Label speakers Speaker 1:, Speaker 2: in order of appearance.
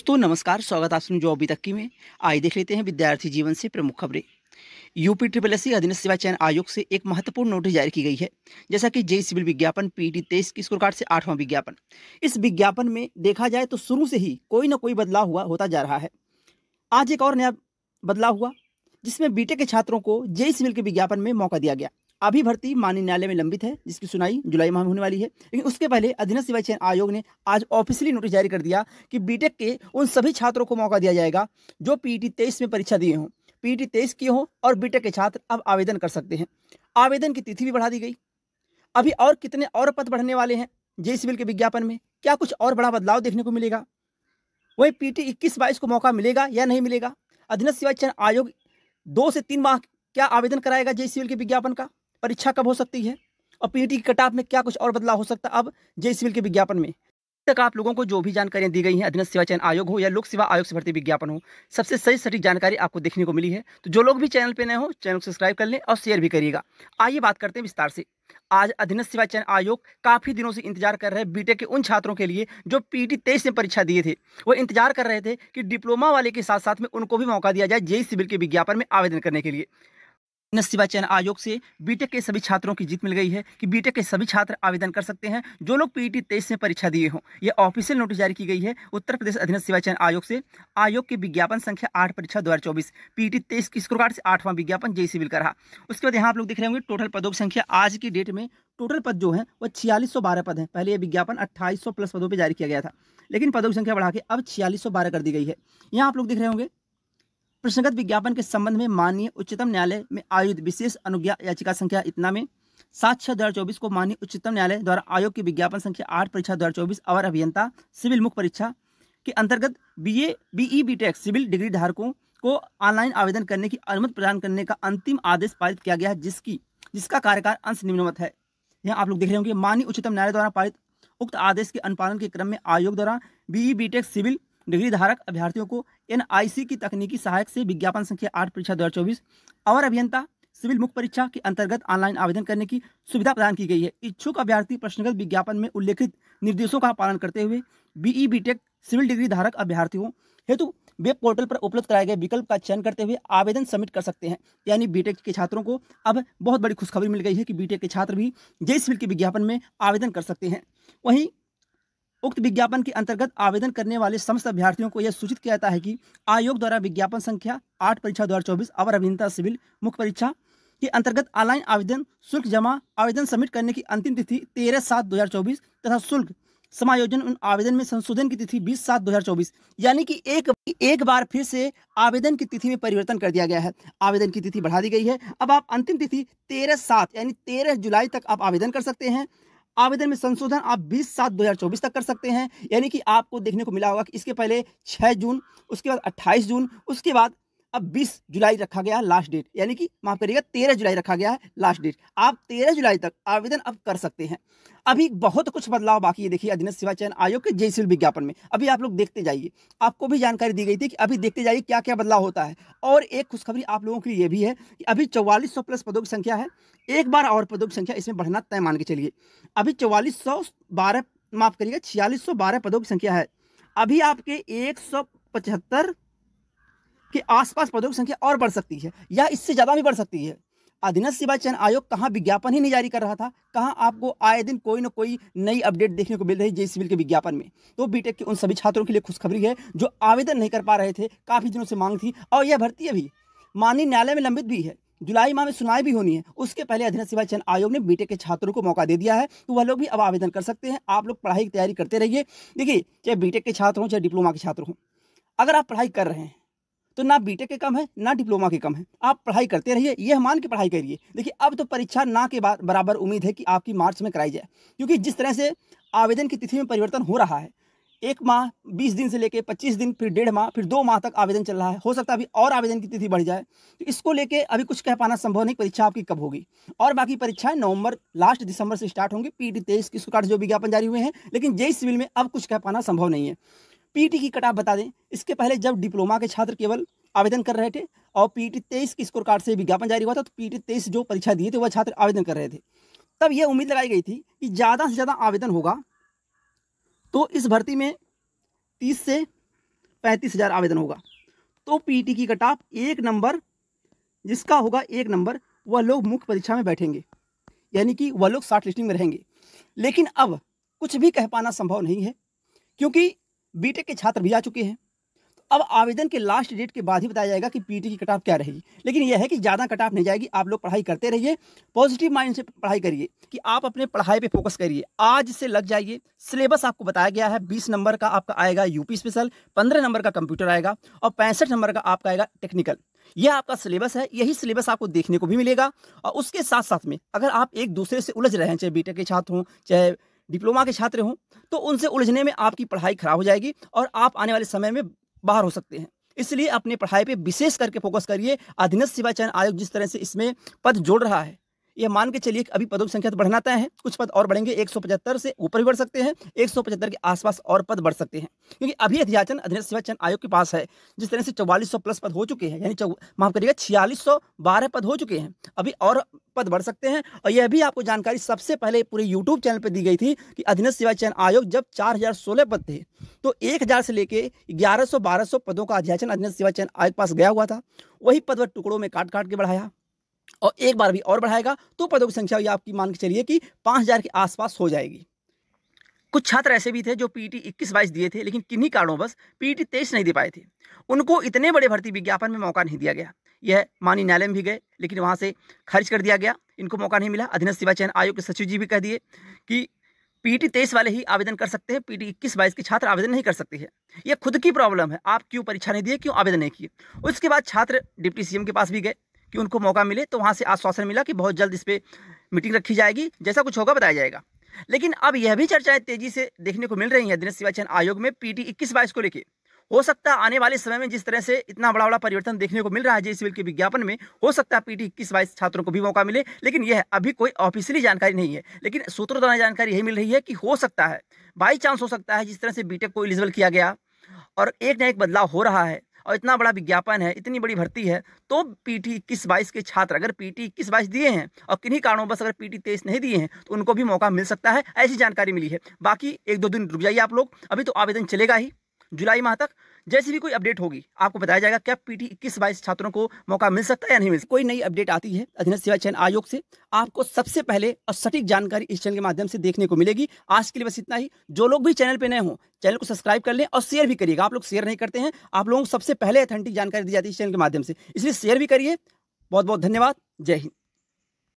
Speaker 1: दोस्तों नमस्कार, स्वागत है आप सभी जो अभी तक की में। आइए देख लेते हैं विद्यार्थी जीवन से प्रमुख खबरें। यूपी ट्रिपल एस सी अधीनस्थ सेवा चयन आयोग से एक महत्वपूर्ण नोटिस जारी की गई है। जैसा कि जेई सिविल विज्ञापन पीटी 23 की स्कोर कार्ड से 8वां विज्ञापन। इस विज्ञापन में देखा जाए तो शुरू से ही कोई ना कोई बदलाव होता जा रहा है। आज एक और नया बदलाव हुआ जिसमें बीटेक के छात्रों को जेई सिविल के विज्ञापन में मौका दिया गया। अभी भर्ती माननीय न्यायालय में लंबित है, जिसकी सुनाई जुलाई माह में होने वाली है। लेकिन उसके पहले अधीनस्थ सेवा चयन आयोग ने आज ऑफिशियली नोटिस जारी कर दिया कि बीटेक के उन सभी छात्रों को मौका दिया जाएगा जो पीटी 23 में परीक्षा दिए हों, पीटी 23 किए हों और बीटेक के छात्र अब आवेदन कर सकते हैं। आवेदन की तिथि भी बढ़ा दी गई। अभी और कितने और पद बढ़ने वाले हैं जेई सिविल के विज्ञापन में, क्या कुछ और बड़ा बदलाव देखने को मिलेगा? वही पीटी 21-22 को मौका मिलेगा या नहीं मिलेगा? अधीनस्थ सेवा चयन आयोग 2 से 3 माह क्या आवेदन कराएगा जेई सिविल के विज्ञापन का? परीक्षा कब हो सकती है? और पीटी की कट ऑफ में क्या कुछ और बदलाव हो सकता है अब जेई सिविल के विज्ञापन में? तक आप लोगों को जो भी जानकारियां दी गई हैं, अधीनस्थ सेवा चयन आयोग हो या लोक सेवा आयोग से भर्ती विज्ञापन हो, सबसे सही सटीक जानकारी आपको देखने को मिली है। तो जो लोग भी चैनल पे नए हो, चैनल को सब्सक्राइब कर लें और शेयर भी करिएगा। आइए बात करते हैं विस्तार से। आज अधीनस्थ सेवा चयन आयोग काफी दिनों से इंतजार कर रहे हैं बीटेक के उन छात्रों के लिए जो पीटी 23 में परीक्षा दिए थे। वो इंतजार कर रहे थे कि डिप्लोमा वाले के साथ साथ में उनको भी मौका दिया जाए जेई सिविल के विज्ञापन में आवेदन करने के लिए। अधीनस्थ सेवा चयन आयोग से बीटेक के सभी छात्रों की जीत मिल गई है कि बीटेक के सभी छात्र आवेदन कर सकते हैं जो लोग पीटी 23 में परीक्षा दिए हों। यह ऑफिशियल नोटिस जारी की गई है उत्तर प्रदेश अधीनस्थ सेवा चयन आयोग से। आयोग के विज्ञापन संख्या 8 परीक्षा 2024 पीटी 23 की स्कोर कार्ड से 8वां विज्ञापन जेई सिविल का रहा। उसके बाद यहाँ आप लोग देख रहे होंगे टोटल पदों की संख्या। आज की डेट में टोटल पद जो है वह 4612 पद है। पहले यह विज्ञापन 2800 प्लस पदों पर जारी किया गया था, लेकिन पदों की संख्या बढ़ा के अब 4612 कर दी गई है। यहाँ आप लोग देख रहे होंगे प्रश्नगत विज्ञापन के संबंध में माननीय उच्चतम न्यायालय में आयुक्त विशेष अनुज्ञा याचिका संख्या इतना में 7/6/2024 को माननीय उच्चतम न्यायालय द्वारा आयोग की विज्ञापन संख्या 8 परीक्षा 2024 अवर अभियंता सिविल मुख्य परीक्षा के अंतर्गत बीई बीटेक सिविल डिग्री धारकों को ऑनलाइन आवेदन करने की अनुमति प्रदान करने का अंतिम आदेश पारित किया गया है, जिसका कार्यकाल अंश निम्नवत है। यहाँ आप लोग देख रहे होंगे माननीय उच्चतम न्यायालय द्वारा पारित उक्त आदेश के अनुपालन के क्रम में आयोग द्वारा बीई बीटेक सिविल डिग्री धारक अभ्यर्थियों को एनआईसी की तकनीकी सहायक से विज्ञापन संख्या 8 परीक्षा 2024 अवर अभियंता सिविल मुख्य परीक्षा के अंतर्गत ऑनलाइन आवेदन करने की सुविधा प्रदान की गई है। इच्छुक अभ्यर्थी प्रश्नगत विज्ञापन में उल्लेखित निर्देशों का पालन करते हुए बीई बीटेक सिविल डिग्री धारक अभ्यर्थियों हेतु वेब पोर्टल पर उपलब्ध कराए गए विकल्प का चयन करते हुए आवेदन सबमिट कर सकते हैं। यानी बीटेक के छात्रों को अब बहुत बड़ी खुशखबरी मिल गई है कि बीटेक के छात्र भी जेई सिविल के विज्ञापन में आवेदन कर सकते हैं। वहीं उक्त विज्ञापन के अंतर्गत आवेदन करने वाले समस्त अभ्यर्थियों को यह सूचित किया जाता है कि आयोग द्वारा विज्ञापन संख्या 8 परीक्षा 2024 अवर अभियंता सिविल मुख्य परीक्षा के अंतर्गत ऑनलाइन आवेदन शुल्क जमा आवेदन सबमिट करने की अंतिम तिथि 13/7/2024 तथा शुल्क समायोजन आवेदन में संशोधन की तिथि 20/7/2024। यानी कि एक बार फिर से आवेदन की तिथि में परिवर्तन कर दिया गया है। आवेदन की तिथि बढ़ा दी गई है। अब आप अंतिम तिथि 13/7 यानी 13 जुलाई तक आप आवेदन कर सकते हैं। आवेदन में संशोधन आप 20/7/2024 तक कर सकते हैं। यानी कि आपको देखने को मिला होगा कि इसके पहले 6 जून, उसके बाद 28 जून, उसके बाद अब 20 जुलाई रखा गया लास्ट डेट, यानी कि माफ करिएगा 13 जुलाई रखा गया है लास्ट डेट। आप 13 जुलाई तक आवेदन अब कर सकते हैं। अभी बहुत कुछ बदलाव बाकी है। देखिए अधीनस्थ सेवा चयन आयोग के जेई सिविल विज्ञापन में अभी आप लोग देखते जाइए। आपको भी जानकारी दी गई थी कि अभी देखते जाइए क्या क्या बदलाव होता है। और एक खुशखबरी आप लोगों के लिए ये भी है कि अभी 4400 प्लस पदों की संख्या है। एक बार और पदों की संख्या इसमें बढ़ना तय मान के चलिए। अभी 4412 माफ करिएगा 4612 पदों की संख्या है। अभी आपके 175 के आसपास पदों की संख्या और बढ़ सकती है या इससे ज्यादा भी बढ़ सकती है। अधीनस्थ सेवा चयन आयोग कहाँ विज्ञापन ही नहीं जारी कर रहा था, कहाँ आपको आए दिन कोई ना कोई नई अपडेट देखने को मिल रही जेई सिविल के विज्ञापन में। तो बीटेक के उन सभी छात्रों के लिए खुशखबरी है जो आवेदन नहीं कर पा रहे थे, काफी दिनों से मांग थी और यह भर्ती अभी माननीय न्यायालय में लंबित भी है। जुलाई माह में सुनवाई भी होनी है। उसके पहले अधीनस्थ सेवा चयन आयोग ने बीटेक के छात्रों को मौका दे दिया है, तो वह लोग भी अब आवेदन कर सकते हैं। आप लोग पढ़ाई की तैयारी करते रहिए। देखिए चाहे बीटेक के छात्र हों चाहे डिप्लोमा के छात्र हों, अगर आप पढ़ाई कर रहे हैं तो ना बीटेक के कम है ना डिप्लोमा के कम है। आप पढ़ाई करते रहिए, यह मान के पढ़ाई करिए। देखिए अब तो परीक्षा ना के बराबर उम्मीद है कि आपकी मार्च में कराई जाए, क्योंकि जिस तरह से आवेदन की तिथि में परिवर्तन हो रहा है, 1 माह 20 दिन से लेकर 25 दिन, फिर 1.5 माह, फिर 2 माह तक आवेदन चल रहा है। हो सकता है अभी और आवेदन की तिथि बढ़ जाए, तो इसको लेके अभी कुछ कह पाना संभव नहीं परीक्षा आपकी कब होगी। और बाकी परीक्षाएं नवंबर लास्ट दिसंबर से स्टार्ट होंगी। पीटी 23 की स्कोर जो विज्ञापन जारी हुए हैं, लेकिन जेई सिविल में अब कुछ कह पाना संभव नहीं है। पीटी की कट ऑफ बता दें, इसके पहले जब डिप्लोमा के छात्र केवल आवेदन कर रहे थे और पीटी 23 की स्कोर कार्ड से विज्ञापन जारी हुआ था, तो पीटी 23 जो परीक्षा दिए थे वह छात्र आवेदन कर रहे थे। तब यह उम्मीद लगाई गई थी कि ज्यादा से ज्यादा आवेदन होगा तो इस भर्ती में 30 से 35,000 आवेदन होगा। तो पीटी की कट ऑफ 1 नंबर जिसका होगा 1 नंबर, वह लोग मुख्य परीक्षा में बैठेंगे, यानी कि वह लोग शॉर्ट लिस्टिंग में रहेंगे। लेकिन अब कुछ भी कह पाना संभव नहीं है, क्योंकि बीटेक के छात्र भी आ चुके हैं। तो अब आवेदन के लास्ट डेट के बाद ही बताया जाएगा कि पीटी की कट ऑफ क्या रहेगी। लेकिन यह है कि ज़्यादा कट ऑफ नहीं जाएगी। आप लोग पढ़ाई करते रहिए, पॉजिटिव माइंड से पढ़ाई करिए कि आप अपने पढ़ाई पे फोकस करिए। आज से लग जाइए। सिलेबस आपको बताया गया है, 20 नंबर का आपका आएगा यूपी स्पेशल, 15 नंबर का कंप्यूटर आएगा और 65 नंबर का आपका आएगा टेक्निकल। यह आपका सिलेबस है। यही सिलेबस आपको देखने को भी मिलेगा। और उसके साथ साथ में अगर आप एक दूसरे से उलझ रहे हैं, चाहे बीटेक के छात्र हों, चाहे डिप्लोमा के छात्र हों, तो उनसे उलझने में आपकी पढ़ाई खराब हो जाएगी और आप आने वाले समय में बाहर हो सकते हैं। इसलिए अपने पढ़ाई पे विशेष करके फोकस करिए। अधीनस्थ सेवा चयन आयोग जिस तरह से इसमें पद जोड़ रहा है, यह मान के चलिए कि अभी पदों की संख्या तो बढ़ना तय है, कुछ पद और बढ़ेंगे, 175 से ऊपर भी बढ़ सकते हैं, 175 के आसपास और पद बढ़ सकते हैं, क्योंकि अभी अध्याचन अधीनस्थ सेवा चयन आयोग के पास है। जिस तरह से 4400 प्लस पद हो चुके हैं, यानी माफ करिएगा 4612 पद हो चुके हैं, अभी और पद बढ़ सकते हैं। और यह भी आपको जानकारी सबसे पहले पूरे यूट्यूब चैनल पर दी गई थी कि अधीनस्थ सेवा चयन आयोग जब 4016 पद थे, तो 1000 से लेके 1100-1200 पदों का अध्याचन अधीनस्थ सेवा चयन आयोग के पास गया हुआ था। वही पद वह टुकड़ों में काट काट के बढ़ाया और एक बार भी और बढ़ाएगा, तो पदों की संख्या ये आपकी मान के चलिए कि 5000 के आसपास हो जाएगी। कुछ छात्र ऐसे भी थे जो पीटी 21-22 दिए थे, लेकिन किन्हीं कारणों पीटी 23 नहीं दे पाए थे। उनको इतने बड़े भर्ती विज्ञापन में मौका नहीं दिया गया। यह माननीय न्यायालय में भी गए, लेकिन वहां से खारिज कर दिया गया, इनको मौका नहीं मिला। अधीनस्थ सेवा चयन आयोग के सचिव जी भी कह दिए कि पीटी 23 वाले ही आवेदन कर सकते हैं, पीटी 21-22 के छात्र आवेदन नहीं कर सकते हैं। यह खुद की प्रॉब्लम है, आप क्यों परीक्षा नहीं दिए, क्यों आवेदन नहीं किए। उसके बाद छात्र डिप्टी सीएम के पास भी गए कि उनको मौका मिले, तो वहां से आश्वासन मिला कि बहुत जल्द इस पर मीटिंग रखी जाएगी, जैसा कुछ होगा बताया जाएगा। लेकिन अब यह भी चर्चाएं तेजी से देखने को मिल रही हैं अधीनस्थ सेवा चयन आयोग में पीटी 21-22 को लेकर। हो सकता है आने वाले समय में जिस तरह से इतना बड़ा बड़ा परिवर्तन देखने को मिल रहा है जेईई सिविल के विज्ञापन में, हो सकता है पीटी 21-22 छात्रों को भी मौका मिले। लेकिन यह अभी कोई ऑफिशियली जानकारी नहीं है, लेकिन सूत्रों द्वारा जानकारी यही मिल रही है कि हो सकता है, बाई चांस हो सकता है, जिस तरह से बीटेक को एलिजिबल किया गया और एक न एक बदलाव हो रहा है और इतना बड़ा विज्ञापन है, इतनी बड़ी भर्ती है, तो पीटी 21-22 के छात्र अगर पीटी 21-22 दिए हैं और किन्हीं कारणों बस अगर पीटी 23 नहीं दिए हैं, तो उनको भी मौका मिल सकता है, ऐसी जानकारी मिली है। बाकी 1-2 दिन रुक जाइए आप लोग, अभी तो आवेदन चलेगा ही जुलाई माह तक। जैसी भी कोई अपडेट होगी आपको बताया जाएगा क्या पीटी 21-22 छात्रों को मौका मिल सकता है या नहीं मिल सकता। कोई नई अपडेट आती है अधीनस्थ सेवा चयन आयोग से, आपको सबसे पहले और सटीक जानकारी इस चैनल के माध्यम से देखने को मिलेगी। आज के लिए बस इतना ही। जो लोग भी चैनल पे नए हों, चैनल को सब्सक्राइब कर लें और शेयर भी करिएगा। आप लोग शेयर नहीं करते हैं, आप लोगों को सबसे पहले ऑथेंटिक जानकारी दी जाती है इस चैनल के माध्यम से, इसलिए शेयर भी करिए। बहुत बहुत धन्यवाद। जय हिंद।